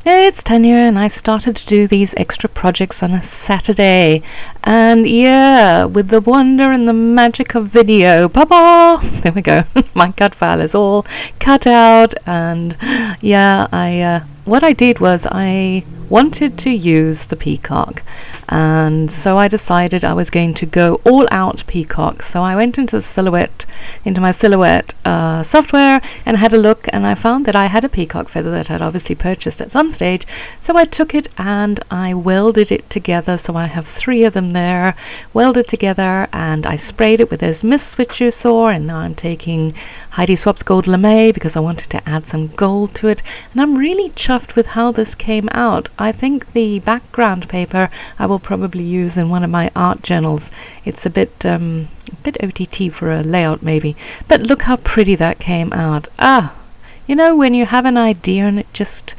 It's Tanya, and I've started to do these extra projects on a Saturday. And yeah, with the wonder and the magic of video, there we go. My cut file is all cut out, and yeah, what I did was I wanted to use the peacock, and so I decided I was going to go all out peacock. So I went into my silhouette software and had a look, and I found that I had a peacock feather that I'd obviously purchased at some stage. So I took it and I welded it together. So I have 3 of them there welded together, and I sprayed it with this mist which you saw, and now I'm taking Heidi Swap's Gold Lame because I wanted to add some gold to it, and I'm really chuffed with how this came out. I think the background paper I will probably use in one of my art journals. It's a bit OTT for a layout maybe, but look how pretty that came out. You know, when you have an idea and it just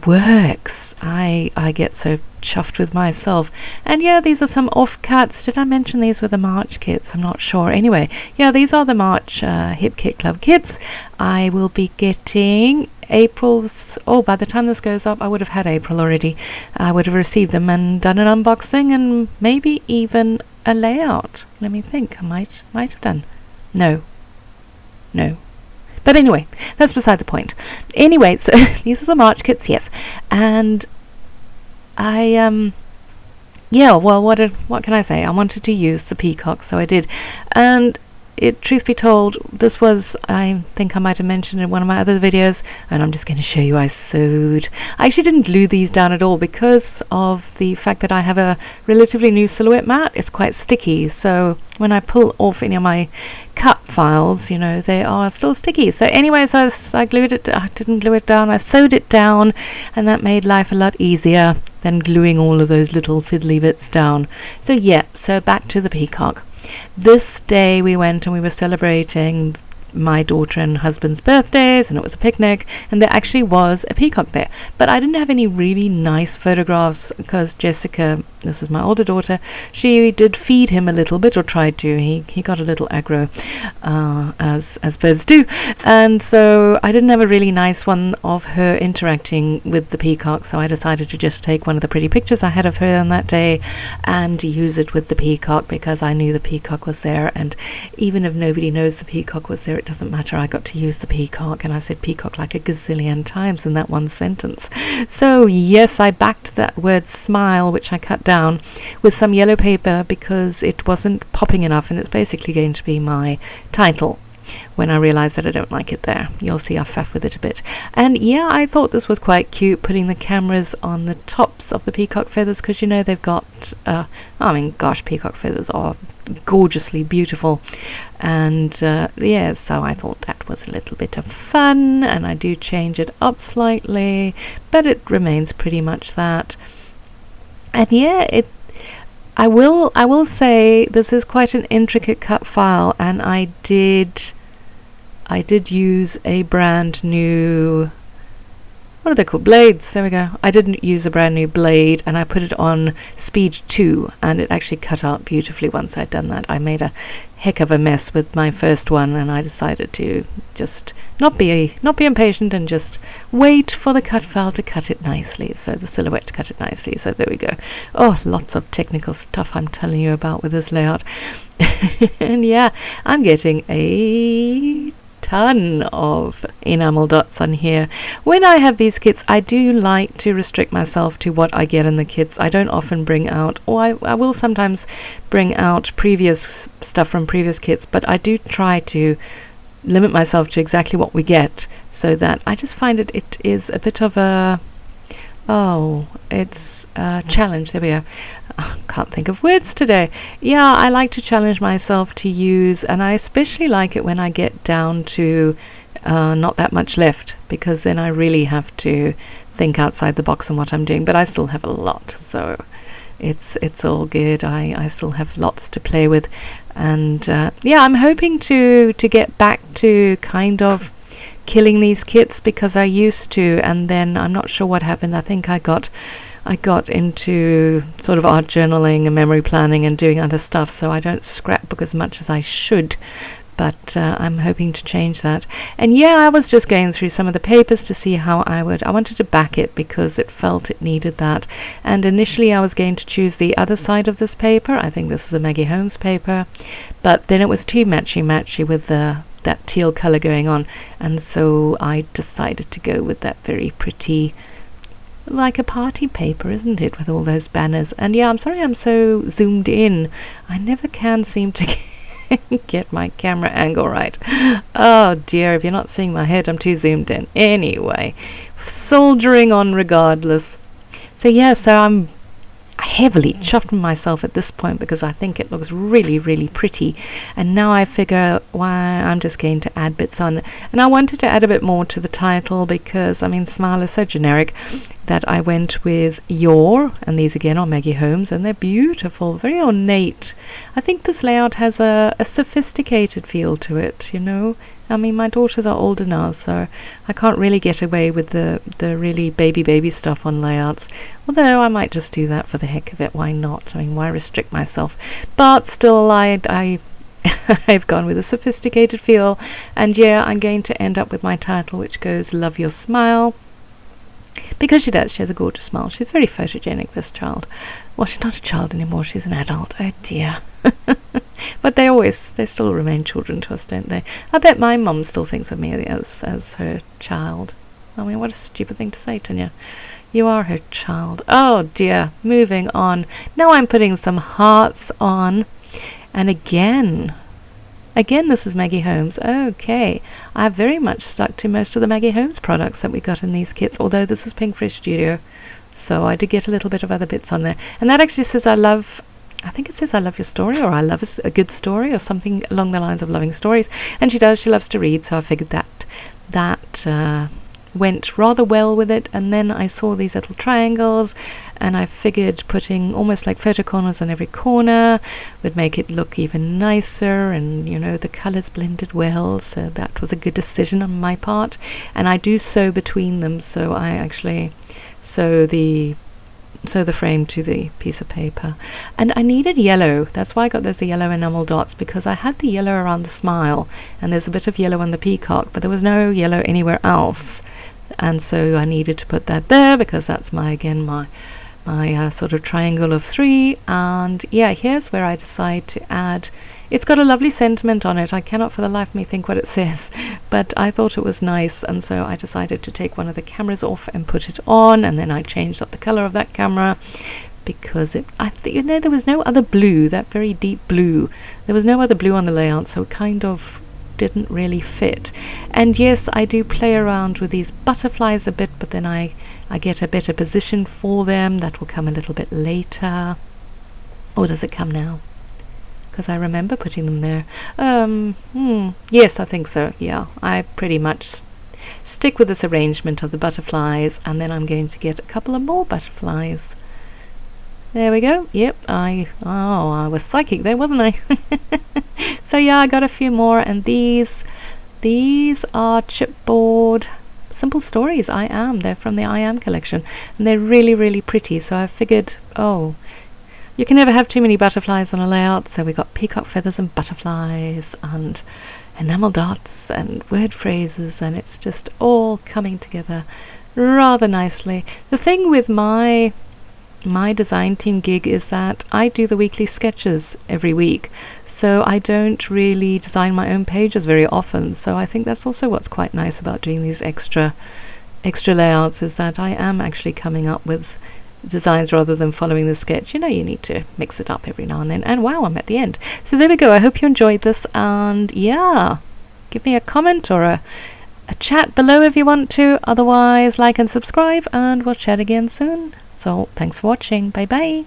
works, I get so chuffed with myself. And yeah, these are some offcuts. Did I mention these were the March kits? I'm not sure. Anyway, yeah, these are the March Hip Kit Club kits. I will be getting April's. By the time this goes up, I would have had April already. I would have received them and done an unboxing and maybe even a layout. Let me think. I might have done. No. But anyway, that's beside the point. Anyway, so these are the March kits, yes. And I what can I say? I wanted to use the peacock, so I did. And truth be told, this was, I think I might have mentioned in one of my other videos, and I'm just going to show you I sewed. I actually didn't glue these down at all because of the fact that I have a relatively new silhouette mat. It's quite sticky, so when I pull off any of my cut files, you know, they are still sticky. So anyways, I glued it. I didn't glue it down. I sewed it down, and that made life a lot easier than gluing all of those little fiddly bits down. So yeah, so back to the peacock. This day we went and we were celebrating my daughter and husband's birthdays, and it was a picnic, and there actually was a peacock there, but I didn't have any really nice photographs because Jessica, this is my older daughter, she did feed him a little bit, or tried to. He got a little aggro, as birds do, and so I didn't have a really nice one of her interacting with the peacock, so I decided to just take one of the pretty pictures I had of her on that day and use it with the peacock because I knew the peacock was there, and even if nobody knows the peacock was there, it doesn't matter. I got to use the peacock, and I said peacock like a gazillion times in that one sentence. So yes, I backed that word smile, which I cut down with some yellow paper because it wasn't popping enough, and it's basically going to be my title when I realize that I don't like it there. You'll see I faff with it a bit. And yeah, I thought this was quite cute, putting the cameras on the tops of the peacock feathers, because you know they've got peacock feathers are gorgeously beautiful, and yeah, so I thought that was a little bit of fun, and I do change it up slightly, but it remains pretty much that. And yeah, I will say this is quite an intricate cut file, and I did use a brand new, what are they called? Blades. There we go. I didn't use a brand new blade, and I put it on speed 2, and it actually cut out beautifully once I'd done that. I made a heck of a mess with my first one, and I decided to just not be impatient and just wait for the cut file to cut it nicely. So the silhouette to cut it nicely. So there we go. Oh, lots of technical stuff I'm telling you about with this layout. And yeah, I'm getting a ton of enamel dots on here. When I have these kits, I do like to restrict myself to what I get in the kits. I don't often bring out, or I will sometimes bring out previous stuff from previous kits, but I do try to limit myself to exactly what we get, so that I just find it is a bit of a it's a challenge. There we go. Can't think of words today. Yeah, I like to challenge myself to use, and I especially like it when I get down to not that much left, because then I really have to think outside the box on what I'm doing. But I still have a lot, so it's all good. I still have lots to play with, and yeah, I'm hoping to get back to kind of killing these kits, because I used to, and then I'm not sure what happened. I think I got into sort of art journaling and memory planning and doing other stuff, so I don't scrapbook as much as I should. but I'm hoping to change that. And yeah, I was just going through some of the papers to see how I wanted to back it because it felt it needed that. And initially I was going to choose the other side of this paper. I think this is a Maggie Holmes paper, but then it was too matchy with that teal color going on, and so I decided to go with that very pretty, like a party paper, isn't it, with all those banners. And yeah, I'm sorry I'm so zoomed in. I never can seem to get my camera angle right. Oh dear, if you're not seeing my head, I'm too zoomed in. Anyway, soldiering on regardless. So yeah, so I'm heavily chuffing myself at this point because I think it looks really pretty, and now I figure why I'm just going to add bits on. And I wanted to add a bit more to the title because, I mean, Smile is so generic that I went with Your, and these again are Maggie Holmes, and they're beautiful, very ornate. I think this layout has a sophisticated feel to it, you know. I mean, my daughters are older now, so I can't really get away with the really baby stuff on layouts. Although I might just do that for the heck of it. Why not? I mean, why restrict myself? But still, I've gone with a sophisticated feel. And yeah, I'm going to end up with my title, which goes Love Your Smile. Because she does. She has a gorgeous smile. She's very photogenic, this child. Well, she's not a child anymore. She's an adult. Oh dear. But they still remain children to us, don't they? I bet my mum still thinks of me as her child. I mean, what a stupid thing to say, Tanya. You are her child. Oh dear. Moving on. Now I'm putting some hearts on. And again, this is Maggie Holmes. Okay. I've very much stuck to most of the Maggie Holmes products that we got in these kits, although this is Pinkfish Studio. So I did get a little bit of other bits on there. And that actually says I think it says I love your story, or I love a good story, or something along the lines of loving stories. And she does. She loves to read, so I figured that went rather well with it. And then I saw these little triangles, and I figured putting almost like photo corners on every corner would make it look even nicer, and you know, the colors blended well, so that was a good decision on my part. And I do sew between them, so I actually sew the frame to the piece of paper. And I needed yellow. That's why I got those yellow enamel dots, because I had the yellow around the smile, and there's a bit of yellow on the peacock, but there was no yellow anywhere else. And so I needed to put that there because that's my sort of triangle of 3. And yeah, here's where I decide to add. It's got a lovely sentiment on it. I cannot for the life of me think what it says, but I thought it was nice, and so I decided to take one of the cameras off and put it on, and then I changed up the color of that camera because there was no other blue, that very deep blue. There was no other blue on the layout, so it kind of didn't really fit. And yes, I do play around with these butterflies a bit, but then I get a better position for them. That will come a little bit later. Or does it come now? Because I remember putting them there. Yes, I think so. Yeah, I pretty much stick with this arrangement of the butterflies, and then I'm going to get a couple of more butterflies. There we go. Yep, I was psychic there, wasn't I? So yeah, I got a few more, and these are chipboard simple stories. They're from the I Am collection, and they're really pretty. So I figured, you can never have too many butterflies on a layout, so we got peacock feathers and butterflies and enamel dots and word phrases, and it's just all coming together rather nicely. The thing with my design team gig is that I do the weekly sketches every week, so I don't really design my own pages very often. So I think that's also what's quite nice about doing these extra layouts, is that I am actually coming up with designs rather than following the sketch. You know, you need to mix it up every now and then. And wow, I'm at the end. So there we go. I hope you enjoyed this, and yeah, give me a comment or a chat below if you want to. Otherwise, like and subscribe, and we'll chat again soon. So thanks for watching. Bye bye.